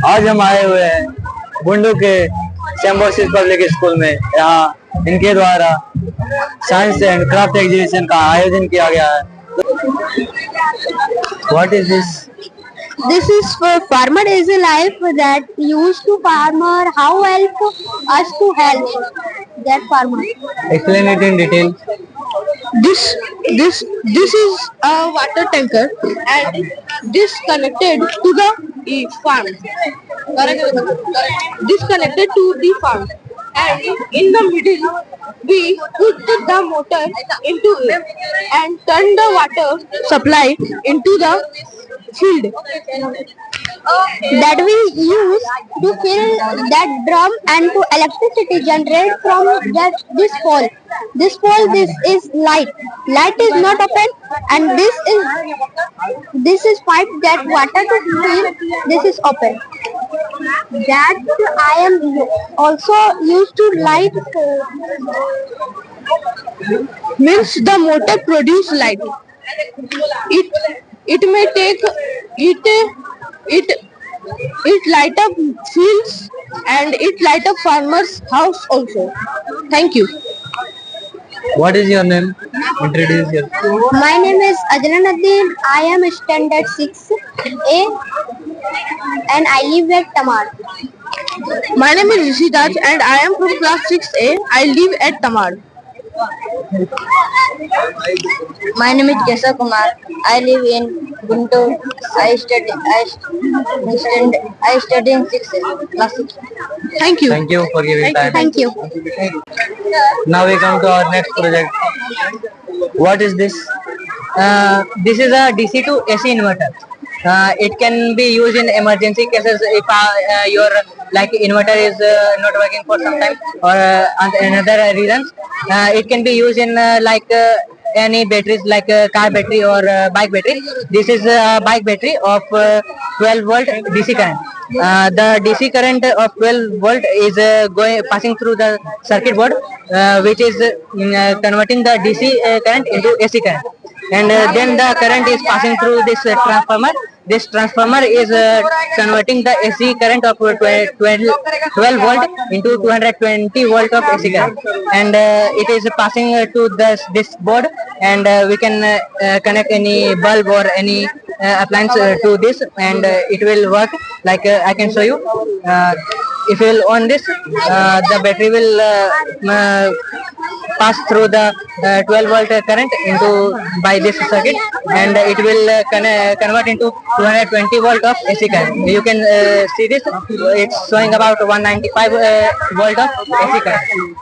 आज हम आए हुए हैं बुंडू के सिम्बोसिस पब्लिक स्कूल में। यहाँ इनके द्वारा साइंस एंड क्राफ्ट एग्जीबिशन का आयोजन किया गया है। What is this? This is for farmer is a life that used to farmer how help us to help that farmer. Explain it in detail. This is a water tanker and this connected to the farm. This connected to the farm and in the middle we put the motor into it and turn the water supply into the field that we use to fill that drum and to electricity generate from this pole. This is light. Light is not open and this is pipe that water to fill. This is open. That I am also used to light. Means the motor produce light. It may take it light up fields and it light up farmers' house also. Thank you. What is your name? Introduce yourself. My name is Ajlanuddin. I am standard 6A and I live at Tamar. My name is Rishidas and I am from class 6A. I live at Tamar. My name is Kesha Kumar. I live in Guntur. I study in 6A, class 6. Thank you. Thank you for giving time. Thank you. Now we come to our next project. What is this? This is a DC to AC inverter. It can be used in emergency cases if your inverter is not working for some time or another reasons. It can be used in any batteries like car battery or bike battery. This is a bike battery of 12 volt DC current. The DC current of 12 volt is passing through the circuit board, which is converting the DC current into AC current, and then the current is passing through this transformer. This transformer is converting the AC current of 12 volt into 220 volt of AC current, and it is passing to this board, and we can connect any bulb or any appliance to this, and it will work like I can show you. If you will on this, the battery will pass through the 12 volt current into by this circuit, and it will convert into 220 volt of AC current. You can see this, it's showing about 195 volt of AC current.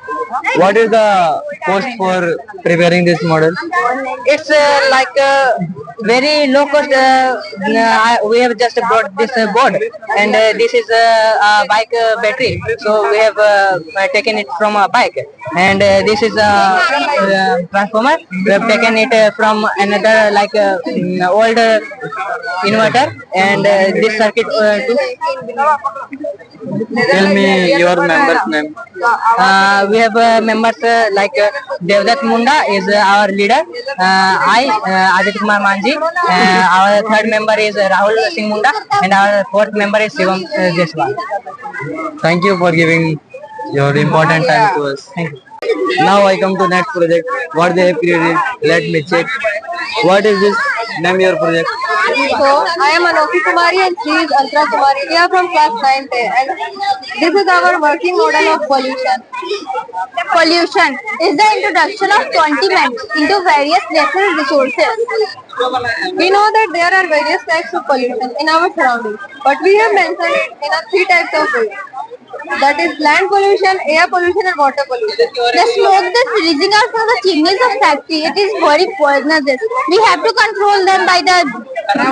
What is the cost for preparing this model? It's very low cost. We have just brought this board, and this is a bike battery, so we have taken it from a bike, and this is a transformer. We have taken it from another old inverter, and this circuit too. Tell me your members' name. We have members like Devdat Munda is our leader. I, Aditya Kumar Manji. Our third member is Rahul Singh Munda, and our fourth member is Shivam Jaiswal. Thank you for giving your important time to us. Thank you. Now I come to next project. What they have created? Let me check. What is this? Name your project. So, I am Anokhi Kumari and she is Antara Kumari. We are from class 9th and this is our working model of pollution. Pollution is the introduction of condiments into various natural resources. We know that there are various types of pollution in our surroundings, but we have mentioned it in three types of ways. That is land pollution, air pollution and water pollution. The smoke that's releasing out from the chimneys of factory, it is very poisonous. We have to control them by the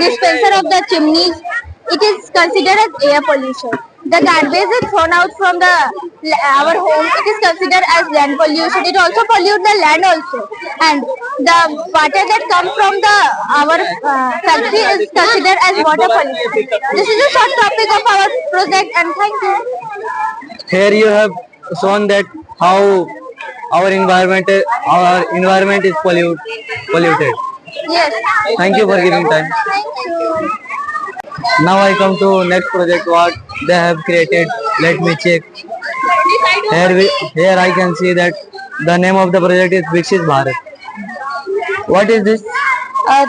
dispenser of the chimneys. It is considered as air pollution. The garbage is thrown out from our home. It is considered as land pollution. It also pollutes the land also. And the water that comes from our factory is considered as water pollution. This is a short topic of our project, and thank you. Here you have shown that how our environment is polluted. Yes. Thank you for giving time. Thank you. Now I come to next project what they have created. Let me check. Here I can see that the name of the project is Viksit Bharat. What is this?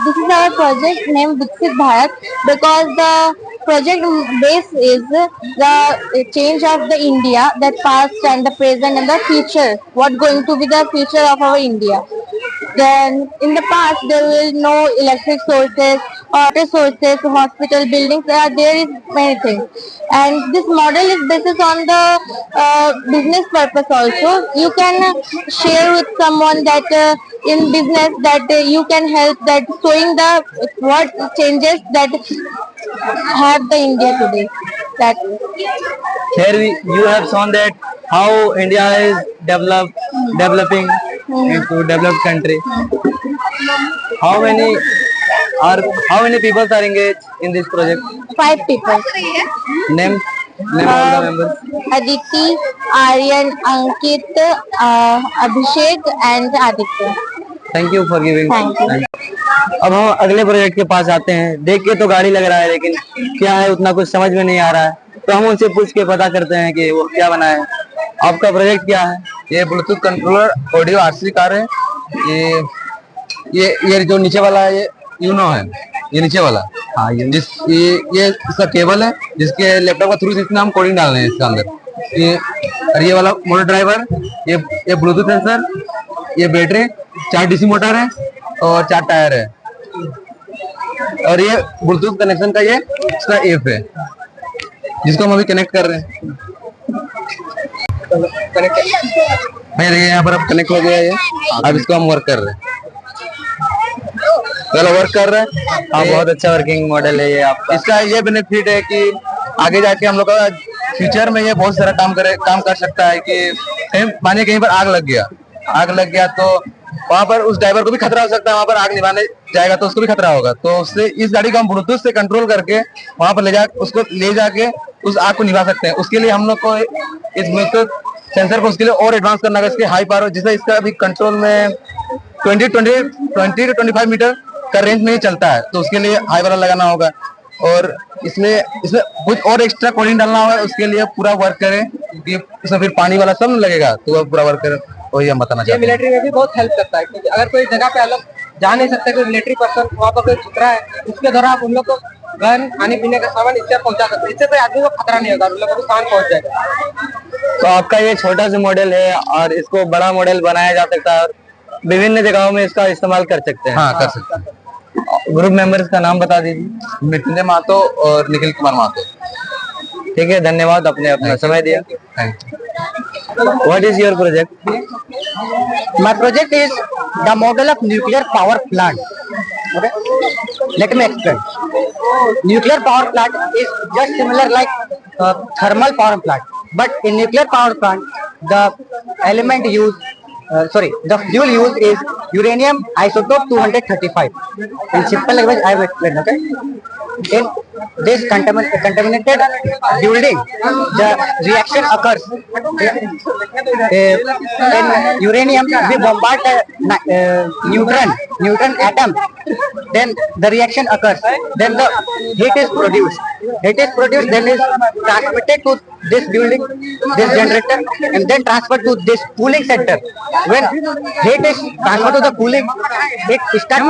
This is our project named Viksit Bharat because the project base is the change of the India, that past and the present and the future. What going to be the future of our India? Then in the past there will no electric sources, water sources, hospital buildings. There is many things, and this model is based on the business purpose also. You can share with someone that in business that you can help that showing the what changes that have the India today. That You have shown that how India is developing into developed country. How many people are engaged in this project? 5 people. Name all the members. Aditi, Aryan, Ankit, Abhishek and Aditya. Thank you for giving. Thank you. अब हम अगले project के पास आते हैं। देख के तो गाड़ी लग रहा है लेकिन क्या है उतना कुछ समझ में नहीं आ रहा है, तो हम उनसे पूछ के पता करते हैं कि वो क्या बना है। आपका प्रोजेक्ट क्या है? ये Bluetooth controller audio RC car है। ये जो नीचे वाला है ये यूनो है, ये नीचे वाला। हाँ ये इसका केबल है जिसके लैपटॉप का थ्रू इसमें हम कोडिंग डाल रहे हैं इसके अंदर। और ये वाला मोटर ड्राइवर, ये ब्लूटूथ सेंसर, ये बैटरी, 4 डीसी मोटर है और 4 टायर है। और ये ब्लूटूथ कनेक्शन का ये इसका ऐप है जिसको हम अभी कनेक्ट कर रहे हैं। मैं देखिए यहाँ पर अब कनेक्ट हो गया ये। अब इसको हम वर्क कर रहे हैं। पहले वर्क कर रहे हैं। हाँ, बहुत अच्छा वर्किंग मॉडल है ये आपका। इसका ये बेनिफिट है कि आगे जाके हम लोग का फ्यूचर में ये बहुत सारा काम कर सकता है कि मानिए कहीं पर आग लग गया तो वहाँ पर उस ड्राइवर को भी खतरा हो सकता है। वहाँ पर आग निभाने जाएगा तो उसको भी खतरा होगा, तो उससे इस गाड़ी को हम ब्लूटूथ से कंट्रोल करके वहाँ पर उसको ले जाके उस आग को निभा सकते हैं। उसके लिए हम लोग को इस ब्लूटूथ सेंसर को उसके लिए और एडवांस करना है, इसके हाई पावर, जिससे इसका अभी कंट्रोल में 20 to 25 मीटर का रेंज में ही चलता है, तो उसके लिए हाई वाला लगाना होगा। और इसमें कुछ और एक्स्ट्रा कोडिंग डालना होगा, उसके लिए पूरा वर्क करें क्योंकि इसमें फिर पानी वाला सब लगेगा, तो वो पूरा वर्क करें। वही हम बताना चाहते हैं। मिलिट्री में भी बहुत हेल्प करता है क्योंकि अगर कोई जगह पे अलग जा नहीं सकते, कोई मिलिट्री पर्सन वहाँ पर कोई छुप रहा है, उसके दौरान आप उन लोग को गन, खाने पीने का सामान इससे पहुंचा सकते हैं। इससे कोई आदमी को खतरा नहीं होगा, उन लोगों को सामान पहुंच जाएगा। तो आपका ये छोटा सा मॉडल है और इसको बड़ा मॉडल बनाया जा सकता है और विभिन्न जगहों में इसका इस्तेमाल कर सकते हैं। हाँ, कर सकते हैं। ग्रुप मेंबर्स का नाम बता दीजिए। मृत्युंजय महतो और निखिल कुमार महतो। ठीक है, धन्यवाद, आपने अपना समय दिया। What is your project? My project is the model of nuclear power plant. Okay, let me explain. Nuclear power plant is just similar like thermal power plant, but in nuclear power plant, the the fuel used is uranium isotope 235. In simple language, I will explain. Okay, in this contaminated building, the reaction occurs. In uranium, we bombard neutron atom. Then the reaction occurs. Then the heat is produced. Then is transmitted to this building, this generator, and then transferred to this cooling center. When heat is transferred to the cooling, it starts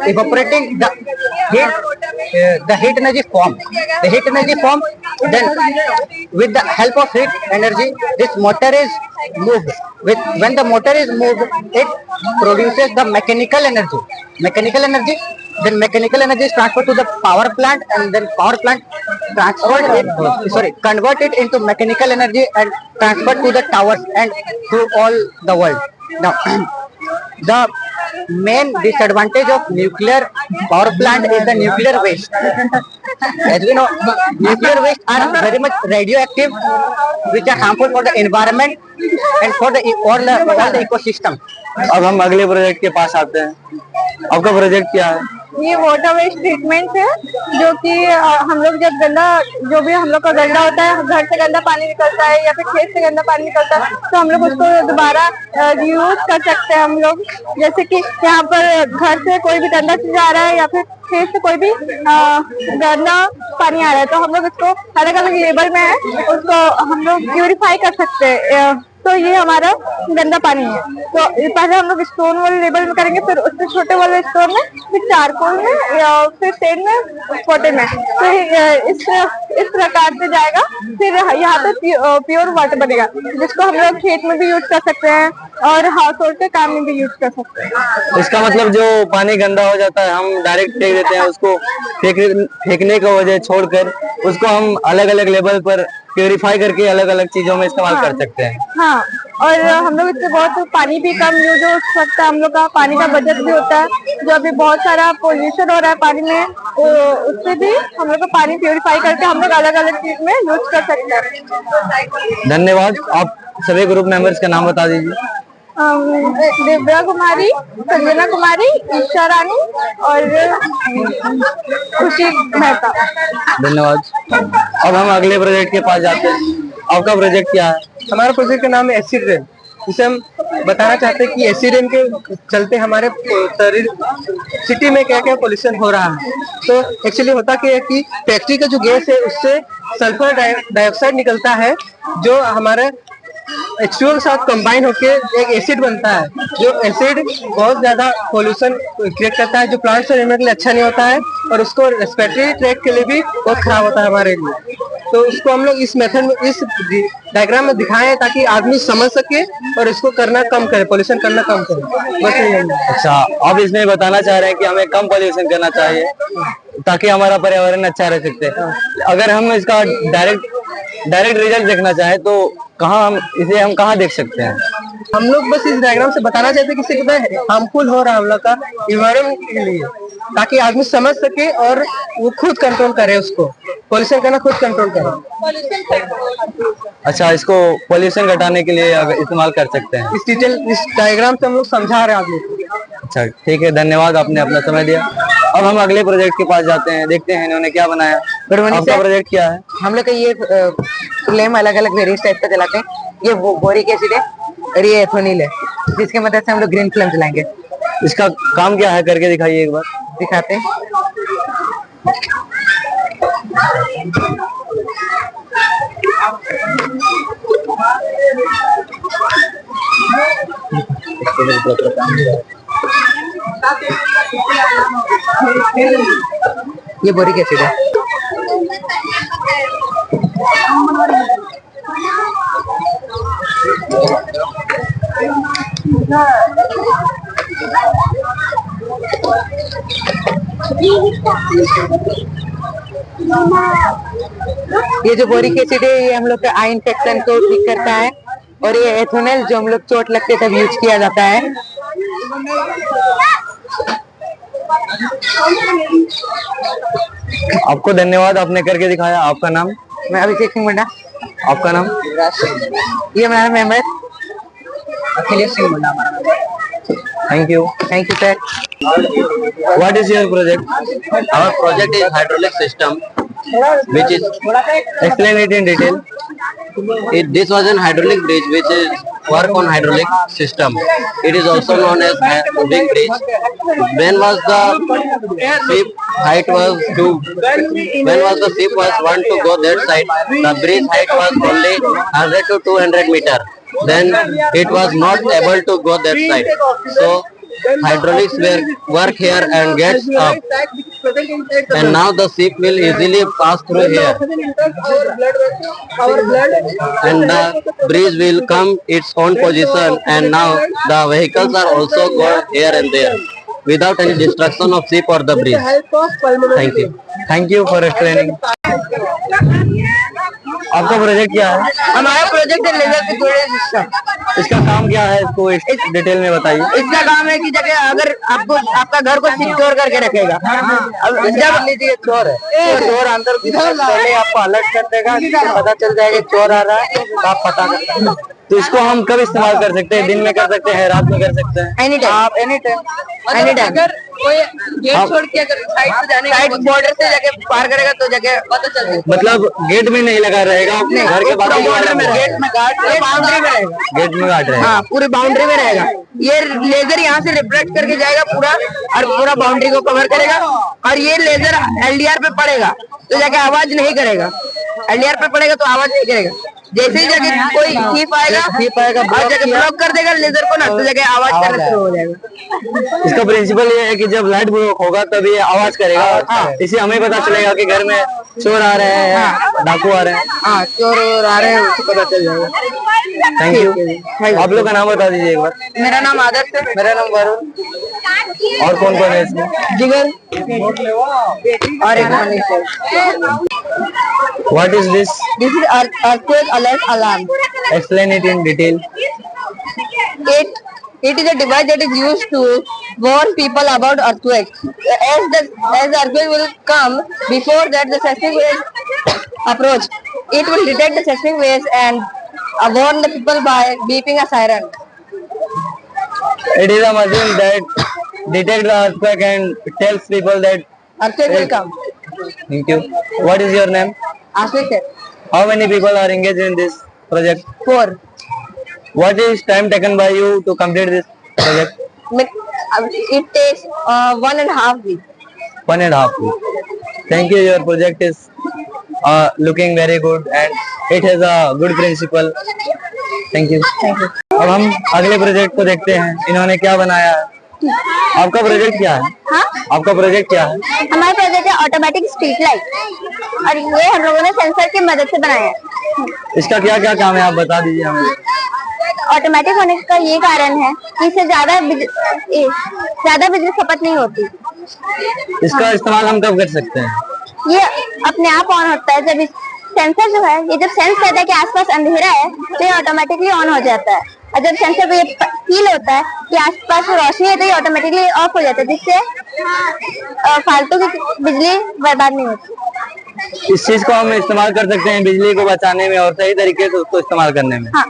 evaporating the heat energy form. Then with the help of heat energy, this motor is moved. When the motor is moved, it produces the mechanical energy. Then mechanical energy is transferred to the power plant, and then power plant convert it into mechanical energy and transferred to the towers and to all the world. Now, the main disadvantage of nuclear power plant is the nuclear waste. As we know, nuclear waste are very much radioactive, which are harmful for the environment and for all the ecosystem. अब हम अगले project के पास आते हैं। आपका project क्या है? ये वाटर वेस्ट ट्रीटमेंट है, जो कि हम लोग जब गंदा, जो भी हम लोग का गंदा होता है, घर से गंदा पानी निकलता है या फिर खेत से गंदा पानी निकलता है, तो हम लोग उसको दोबारा यूज कर सकते हैं। हम लोग जैसे कि यहाँ पर घर से कोई भी गंदा चीज आ रहा है या फिर खेत से कोई भी गंदा पानी आ रहा है, तो हम लोग उसको अलग अलग लेवल में है, उसको हम लोग प्यूरिफाई कर सकते हैं। तो ये हमारा गंदा पानी है। तो पहले हम लोग स्टोन वाले लेवल में करेंगे, फिर उससे छोटे वाले स्टोन में, फिर चारकोल में, या फिर सेड में, छोटे में, तो इस प्रकार से जाएगा। फिर यहाँ पे प्योर वाटर बनेगा, जिसको हम लोग खेत में भी यूज कर सकते हैं और हाउस होल्ड के काम में भी यूज कर सकते हैं। इसका मतलब जो पानी गंदा हो जाता है हम डायरेक्ट फेंक देते हैं, उसको फेंकने का वजह छोड़कर उसको हम अलग अलग लेवल पर प्योरीफाई करके अलग अलग चीजों में इस्तेमाल कर सकते हैं। हाँ, और हम लोग इससे बहुत पानी भी कम यूज हो सकता है, हम लोग का पानी का बचत भी होता है। जो अभी बहुत सारा पोल्यूशन हो रहा है पानी में, तो उससे भी हम लोग का पानी प्योरीफाई करके हम लोग अलग अलग चीज में यूज कर सकते हैं। धन्यवाद। आप सभी ग्रुप मेंबर्स का नाम बता दीजिए। दिव्या कुमारी, संजना कुमारी, ईशा रानी और खुशी मेहता। धन्यवाद। अब हम अगले प्रोजेक्ट के पास जाते हैं। आपका प्रोजेक्ट क्या है? हमारे प्रोजेक्ट का नाम है एसिड रेन। जिसे हम बताना चाहते हैं कि एसिड रेन के चलते हमारे सिटी में क्या क्या पोल्यूशन हो रहा है। तो एक्चुअली होता क्या है कि फैक्ट्री का जो गैस है उससे सल्फर डाइऑक्साइड निकलता है, जो हमारे H2O के साथ कंबाइन होकर एक एसिड बनता है। जो एसिड बहुत ज्यादा पोल्यूशन क्रिएट करता है, जो प्लांट्स और एनिमल के लिए अच्छा नहीं होता है, और उसको रेस्पिरेटरी ट्रैक्ट के लिए भी बहुत खराब होता है हमारे लिए। तो उसको हम लोग इस मेथड में, इस डायग्राम में दिखाएं ताकि आदमी समझ सके और इसको करना कम करे, पोल्यूशन करना कम करे। बस यही है। अच्छा, आप इसमें बताना चाह रहे हैं कि हमें कम पॉल्यूशन करना चाहिए ताकि हमारा पर्यावरण अच्छा रह सकते हैं। अगर हम इसका डायरेक्ट रिजल्ट देखना चाहे तो हम कहाँ देख सकते हैं? हम लोग बस इस डायग्राम से बताना चाहते हैं कि इससे कितना हार्मफुल हो रहा है हम लोग का इन्वायरमेंट के लिए, ताकि आदमी समझ सके और वो खुद कंट्रोल करे, उसको पोल्यूशन करना खुद कंट्रोल करे। अच्छा, इसको पोल्यूशन घटाने के लिए इस्तेमाल कर सकते हैं। इस डायग्राम से हम लोग समझा रहे हैं आदमी को। अच्छा, ठीक है, धन्यवाद, आपने अपना समय दिया। अब हम अगले प्रोजेक्ट के पास जाते हैं, देखते हैं इन्होंने क्या बनाया। आपका प्रोजेक्ट क्या है? हम लोग का ये फ्लेम अलग अलग वेरियस टाइप का जलाते हैं। ये बोरिक एसिड है और ये एथेनॉल है, जिसकी मदद से हम लोग ग्रीन फ्लेम जलाएंगे। इसका काम क्या है करके दिखाइए एक बार। दिखाते हैं। ये बोरिक एसिड है। ये जो बोरिक एसिड है ये हम लोग का आई इन्फेक्शन को ठीक करता है, और ये एथेनॉल जो हम लोग चोट लगते तब यूज किया जाता है। आपको धन्यवाद, आपने करके दिखाया। आपका नाम? मैं अभिषेक सिंह मुंडा। आपका नाम? ये हमारा member Akhilesh Singh Munda. Thank you sir. What is your project? Our project is hydraulic system, which is Explain it in detail. this was an hydraulic bridge which is work on hydraulic system. It is also known as moving bridge. When was the ship height was to when was the ship was want to go that side, the bridge height was only 100 to 200 meter. Then it was not able to go that side. So hydraulics work here and gets up, and now the ship will easily pass through here, and the bridge will come its own position, and now the vehicles are also go here and there without any destruction of ship or the bridge. Thank you. Thank you for explaining. आपका project क्या है? हमारा project है laser security system. इसका काम क्या है, इसको डिटेल में बताइए। इसका काम है कि जगह अगर आपको आपका घर को सिक्योर करके रखेगा। अब जब लीजिए चोर है, तो चोर अंदर पहले आपको अलर्ट कर देगा, पता चल जाएगा चोर आ रहा है, तो आप पता कर सकते हैं। तो इसको हम कब इस्तेमाल कर सकते हैं? दिन में कर सकते हैं, रात में कर सकते हैं? Any time, any time. अगर कोई गेट छोड़ के अगर साइड से जाने साइड बॉर्डर से जाके पार करेगा तो जाके पता चल जाएगा। मतलब गेट में नहीं लगा रहेगा, अपने घर के बाकी बॉर्डर में गेट में गार्ड बाउंड्री में रहेगा। गेट में काट रहेगा। हाँ, पूरी बाउंड्री में रहेगा। ये लेजर यहाँ से रिफ्लेक्ट करके जाएगा पूरा, और पूरा बाउंड्री को कवर करेगा। और ये लेजर एलडीआर पे पड़ेगा तो जाके आवाज नहीं करेगा। एलडीआर पे पड़ेगा तो आवाज नहीं करेगा। जैसे ही जाके कोई थीप आएगा और जाके ब्लॉक कर देगा लेजर को ना, तो जाके आवाज करना शुरू हो जाएगा। इसका प्रिंसिपल ये है कि जब लाइट ब्लॉक होगा तब ये आवाज करेगा। इससे हमें पता चलेगा कि घर में चोर आ रहे हैं, डाकू आ रहे हैं। हाँ, चोर आ रहे हैं उसको पता चल जाएगा। Thank you. आप लोग का नाम बता दीजिए एक बार। मेरा नाम आदर्श है। मेरा नाम वरुण। और कौन कौन है इसमें? जिगर और एक मनीष है। What is this? This is earthquake alert alarm. Explain it in detail. It is a device that is used to warn people about earthquakes. As earthquake will come, before that the seismic waves approach. It will detect the seismic waves and warn the people by beeping a siren. It is a machine that detects the earthquake and tells people that Earthquake will come. Thank you. What is your name? Ashwin sir. How many people are engaged in this project? 4. What is time taken by you to complete this project? It takes 1.5 weeks. 1.5 weeks. Thank you. Your project is looking very good and it has a good principle. Thank you. Thank you. अब हम अगले project को देखते हैं, इन्होंने क्या बनाया है। आपका प्रोजेक्ट क्या है? हाँ? आपका प्रोजेक्ट क्या है? हमारा प्रोजेक्ट है ऑटोमेटिक स्ट्रीट लाइट, और ये हम लोगों ने सेंसर की मदद से बनाया है। इसका क्या क्या काम है आप बता दीजिए हमें। ऑटोमेटिक होने का ये कारण है कि इससे ज्यादा बिजली खपत नहीं होती। इसका इस्तेमाल हम कब कर सकते हैं? ये अपने आप ऑन होता है जब सेंसर जो है, ये जब सेंस करता है कि आसपास अंधेरा है तो ये ऑटोमेटिकली ऑन हो जाता है, और जब सेंसर को ये फील होता है कि आसपास रोशनी है तो ये ऑटोमेटिकली ऑफ हो जाता है, जिससे फालतू की बिजली बर्बाद नहीं होती। इस चीज को हम इस्तेमाल कर सकते हैं बिजली को बचाने में और सही तरीके से उसको इस्तेमाल करने में। हाँ।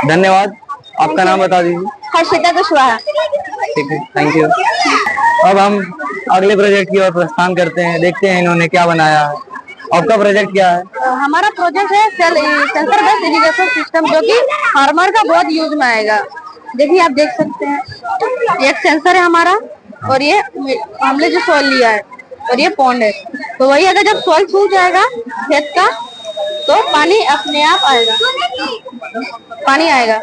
धन्यवाद। आपका नाम बता दीजिए। हर्षिता कुशवाहा। ठीक है, थैंक यू। अब हम अगले प्रोजेक्ट की ओर प्रस्थान करते हैं, देखते हैं इन्होंने क्या बनाया है। आपका प्रोजेक्ट क्या है? हमारा प्रोजेक्ट है सेंसर बेस्ड इरिगेशन सिस्टम, जो कि फार्मर का बहुत यूज में आएगा। देखिए आप देख सकते हैं, एक सेंसर है हमारा, और ये हमने जो सॉइल लिया है, और ये पॉन्ड है। तो वही अगर जब सॉइल सूख जाएगा खेत का तो पानी अपने आप आएगा, पानी आएगा,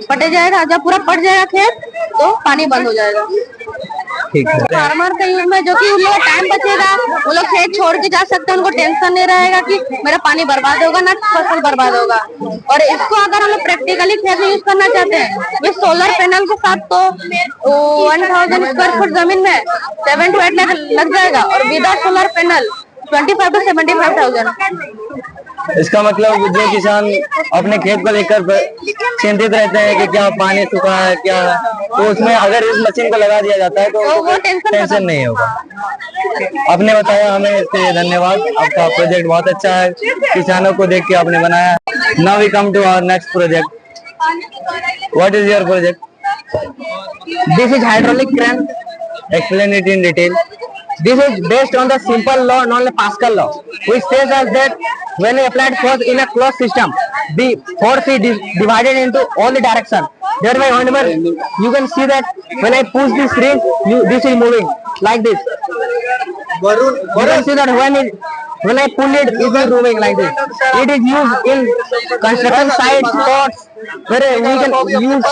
पटे जाएगा। जब पूरा पट जाएगा खेत तो पानी बंद हो जाएगा। ठीक है। फार्मर का यूज में जो कि उन लोग टाइम बचेगा, वो लोग खेत छोड़ के जा सकते हैं, उनको टेंशन नहीं रहेगा कि मेरा पानी बर्बाद होगा ना फसल बर्बाद होगा। और इसको अगर हम लोग प्रैक्टिकली खेत में यूज करना चाहते हैं, ये सोलर पैनल के साथ तो 1000 स्क्वायर फुट जमीन में 7 to 8 लाख लग जाएगा, और विदाउट सोलर पैनल 25 to 75,000। इसका मतलब जो किसान अपने खेत को लेकर चिंतित रहते हैं कि क्या पानी सूखा है क्या है, तो उसमें अगर इस मशीन को लगा दिया जाता है तो वो टेंशन नहीं होगा। आपने बताया हमें, इसके लिए धन्यवाद। आपका प्रोजेक्ट बहुत अच्छा है, किसानों को देख के आपने बनाया। Now we come to our next project. What is your project? This is hydraulic crane. Explain it in detail. This is based on the simple law known as Pascal law, which says as that when you applied force in a closed system, the force is divided into all the direction. Thereby, whenever you can see that when I push this ring, this is moving like this. You can see that when I pull it, it is moving like this. It is used in construction sites, ports, where we can use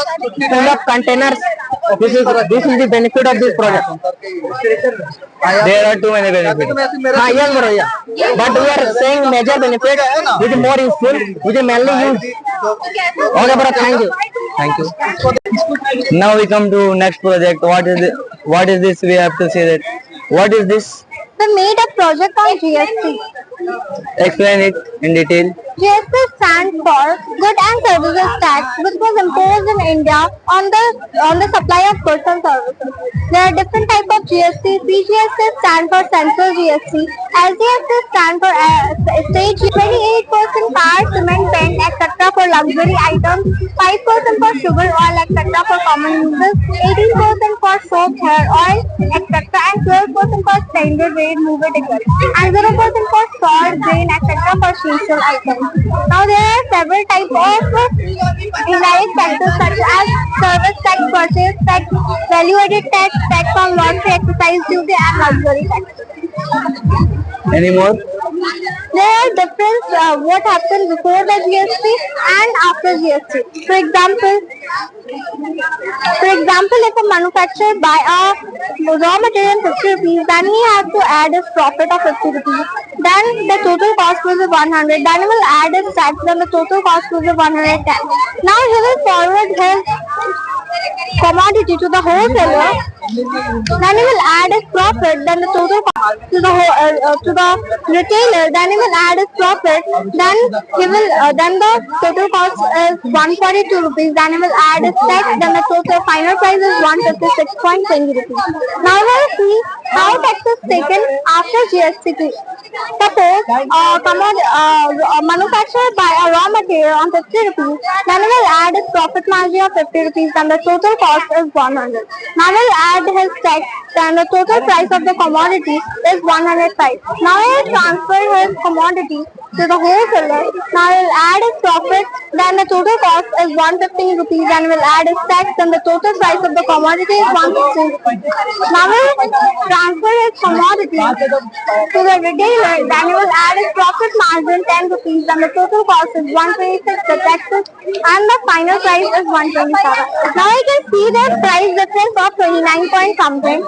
full of containers. This is the benefit of this project. There are too many benefits. Yes, bro, yeah. But we are saying major benefit, which is more useful, which is mainly used. Okay, bro, thank you. Thank you. Now we come to next project. What is this? We have to say that. What is this? We made a project on GST. Explain it in detail. GST stands for Good and Services Tax, which was imposed in India on the supply of goods and services. There are different types of GST. CGST stands for Central GST. LGST stands for State. 28% power, cement, paint, etc. for luxury items. 5% for sugar, oil, etc. for common uses. 18% for soap, hair oil, etc. And 12% for standard rate movie tickets. And 0% for salt, grain, etc. for essential items. Now there are several types of indirect taxes such as service tax, purchase tax, value-added tax, tax on lottery, excise duty, and luxury tax. Any more? There are difference what happened before the GST and after GST. For example, if a manufacturer buy a raw material 50 rupees, then he has to add his profit of 50 rupees. Then the total cost will be 100. Then he will add his tax. Then the total cost will be 110. Now he will forward his commodity to the wholesaler. Then he will add his profit. Then the total cost to the retailer. Then he will add his profit. Then the total cost is 142 rupees. Then he will add his tax. Then the total final price is 156.20 rupees. Now we will see how tax is taken after GST. Suppose a manufacturer buy a raw material on 50 rupees. Then he will add his profit margin of 50 rupees. Then the total cost is 100. Now we will add his tax. Then the total price of the commodity is 105. Now he will transfer his commodity to the wholesaler. Now he will add his profit. Then the total cost is 115 rupees. Then he will add his tax. Then the total price of the commodity is 116 rupees. Now he will transfer his commodity to the retailer. Then he will add his profit margin 10 rupees. Then the total cost is 126. The taxes and the final price is 127. Now you can see the price difference of 29 point something.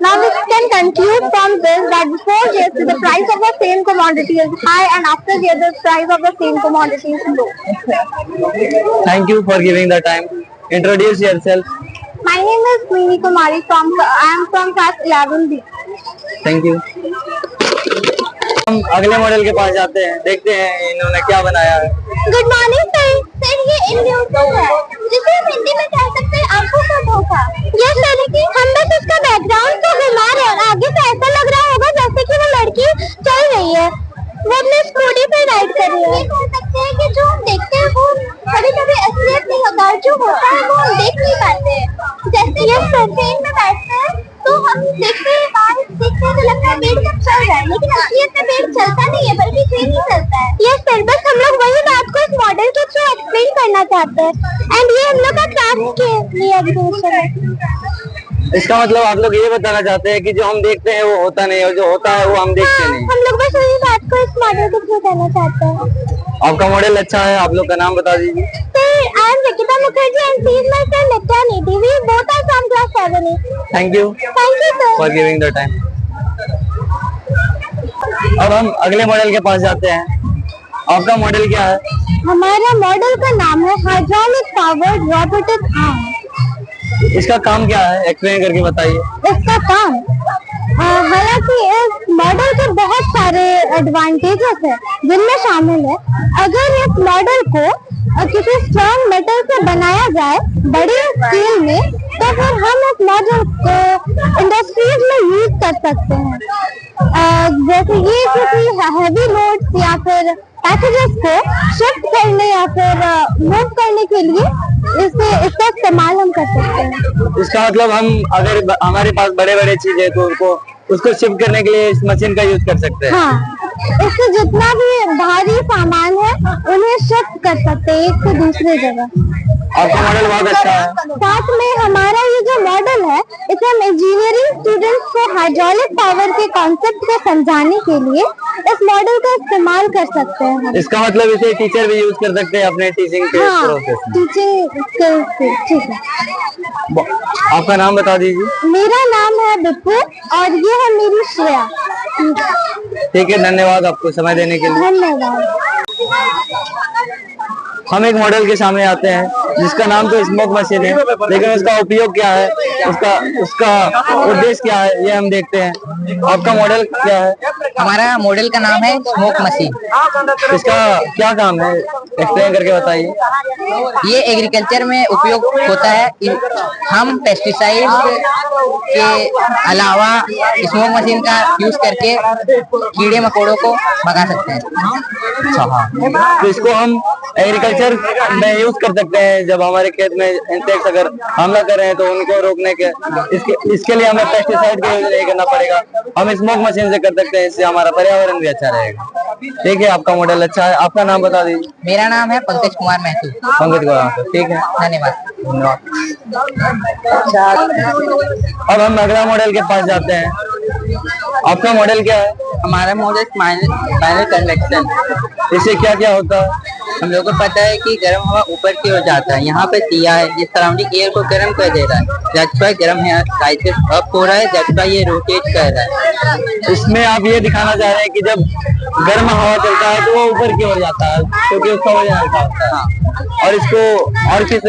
Now we can conclude from this that before GST the price of the same commodity is high and after GST the price of the same commodity is low. Thank you for giving the time. Introduce yourself. My name is Meeni Kumari. I am from class 11B. Thank you. हम अगले model के पास जाते हैं, देखते हैं इन्होंने क्या बनाया है। Good morning sir. सर ये इल्यूजन है जिसे हम हिंदी में कह सकते हैं आंखों का धोखा। ये सर कि हम बस उसका बैकग्राउंड तो घुमा रहे हैं, आगे से ऐसा लग रहा होगा जैसे कि वो लड़की चल रही है, वो अपने स्कूटी पे राइड कर रही है। ये कह सकते हैं कि जो हम देखते हैं वो कभी कभी असलियत नहीं होता, जो होता है वो हम देख नहीं पाते। जैसे ये सर ट्रेन में बैठते हैं तो हम देखते हैं तो लगता है पेड़ कब चल रहा है, लेकिन असलियत में पेड़ चलता नहीं है बल्कि ट्रेन ही चलता है। ये सर बस हम लोग वही बात को इस मॉडल के थ्रू एक्सप्लेन करना चाहते हैं एंड ये हम लोग का क्लास के लिए एग्जीबिशन है। इसका मतलब आप लोग ये बताना चाहते हैं कि जो हम देखते हैं वो होता नहीं और जो होता है वो हम देखते नहीं। हम लोग बस वही बात को इस मॉडल के थ्रू कहना चाहते हैं। आपका मॉडल अच्छा है, आप लोग का नाम बता दीजिए। I am Nikita Mukherjee and she is my friend Nitya Nidhi. We both are from class 7A. Thank you sir. for giving the time. अब हम अगले मॉडल के पास जाते हैं। आपका मॉडल क्या है? हमारा मॉडल का नाम है हाइड्रोलिक पावर्ड रोबोटिक आर्म। इसका काम क्या है, एक्सप्लेन करके बताइए। इसका काम हालांकि इस मॉडल के बहुत सारे एडवांटेजेस है जिनमें शामिल है अगर इस मॉडल को किसी स्ट्रॉन्ग मेटल से बनाया जाए बड़ी स्केल में तो फिर हम इस मॉडल को इंडस्ट्रीज में यूज कर सकते हैं। जैसे ये किसी हैवी लोड्स या फिर पैकेजेस को शिफ्ट करने या फिर मूव करने के लिए इसका इस्तेमाल हम कर सकते हैं। इसका मतलब हम अगर हमारे पास बड़े बड़े चीज है तो उसको शिफ्ट करने के लिए इस मशीन का यूज कर सकते हैं। हाँ, इससे जितना भी भारी सामान है उन्हें शिफ्ट कर सकते हैं एक से दूसरी जगह। आपका मॉडल बहुत अच्छा है। साथ में हमारा ये जो मॉडल है इसे हम इंजीनियरिंग स्टूडेंट्स को हाइड्रोलिक पावर के कॉन्सेप्ट को समझाने के लिए इस मॉडल का इस्तेमाल कर सकते हैं। इसका मतलब इसे टीचर भी यूज कर सकते हैं अपने टीचिंग के प्रोसेस में। टीचिंग स्किल्स से। ठीक है, आपका नाम बता दीजिए। मेरा नाम है बिप्पू और ये है मेरी श्रेया। ठीक है, धन्यवाद आपको समय देने के लिए। धन्यवाद। हम एक मॉडल के सामने आते हैं जिसका नाम तो स्मोक मशीन है, लेकिन उसका उपयोग क्या है, उसका उद्देश्य क्या है, ये हम देखते हैं। आपका मॉडल क्या है? हमारा मॉडल का नाम है स्मोक मशीन। इसका क्या काम है, एक्सप्लेन करके बताइए। ये एग्रीकल्चर में उपयोग होता है। हम पेस्टिसाइड के अलावा स्मोक मशीन का यूज करके कीड़े मकोड़ों को भगा सकते हैं। अच्छा, हाँ। तो इसको हम एग्रीकल्चर में यूज कर सकते हैं। जब हमारे खेत में इंसेक्ट्स अगर हमला कर रहे हैं तो उनको रोकने के इसके लिए हमें पेस्टिसाइड का यूज नहीं करना पड़ेगा, हम स्मोक मशीन से कर सकते हैं। इससे हमारा पर्यावरण भी अच्छा रहेगा। ठीक है, आपका मॉडल अच्छा है। आपका नाम बता दीजिए। मेरा नाम है पंकज कुमार महतो। पंकज कुमार, ठीक है, धन्यवाद। अब हम अगला मॉडल के पास जाते हैं। आपका मॉडल क्या है? हमारा मॉडल स्पाइनल कन्वेक्शन। इससे क्या क्या होता है? हम लोगों को पता है कि गर्म हवा ऊपर की ओर जाता है, यहाँ पे दिया है ये सराउंडिंग एयर को गर्म कर दे रहा है, दैट्स व्हाई गर्म है राइजेस अप हो रहा है, दैट्स व्हाई ये रोटेट कर रहा है। इसमें आप ये दिखाना चाह रहे हैं कि जब गर्म हवा चलता है तो वो ऊपर की ओर जाता है क्योंकि उसका वजन हल्का होता है। और इसको और किस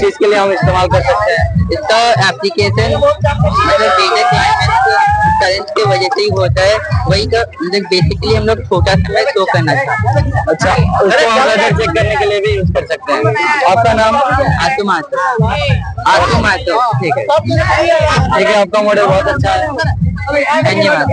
चीज के लिए हम इस्तेमाल कर सकते हैं? इसका एप्लीकेशन मतलब डेटा क्लाइमेट करंट की वजह से ही होता है, वही का मतलब बेसिकली हम लोग छोटा समय शो करना चाहते हैं। अच्छा, उसको हम वेदर चेक करने के लिए भी यूज कर सकते हैं। आपका नाम? आतु मातो। ठीक है, ठीक है, आपका मॉडल बहुत अच्छा है। धन्यवाद।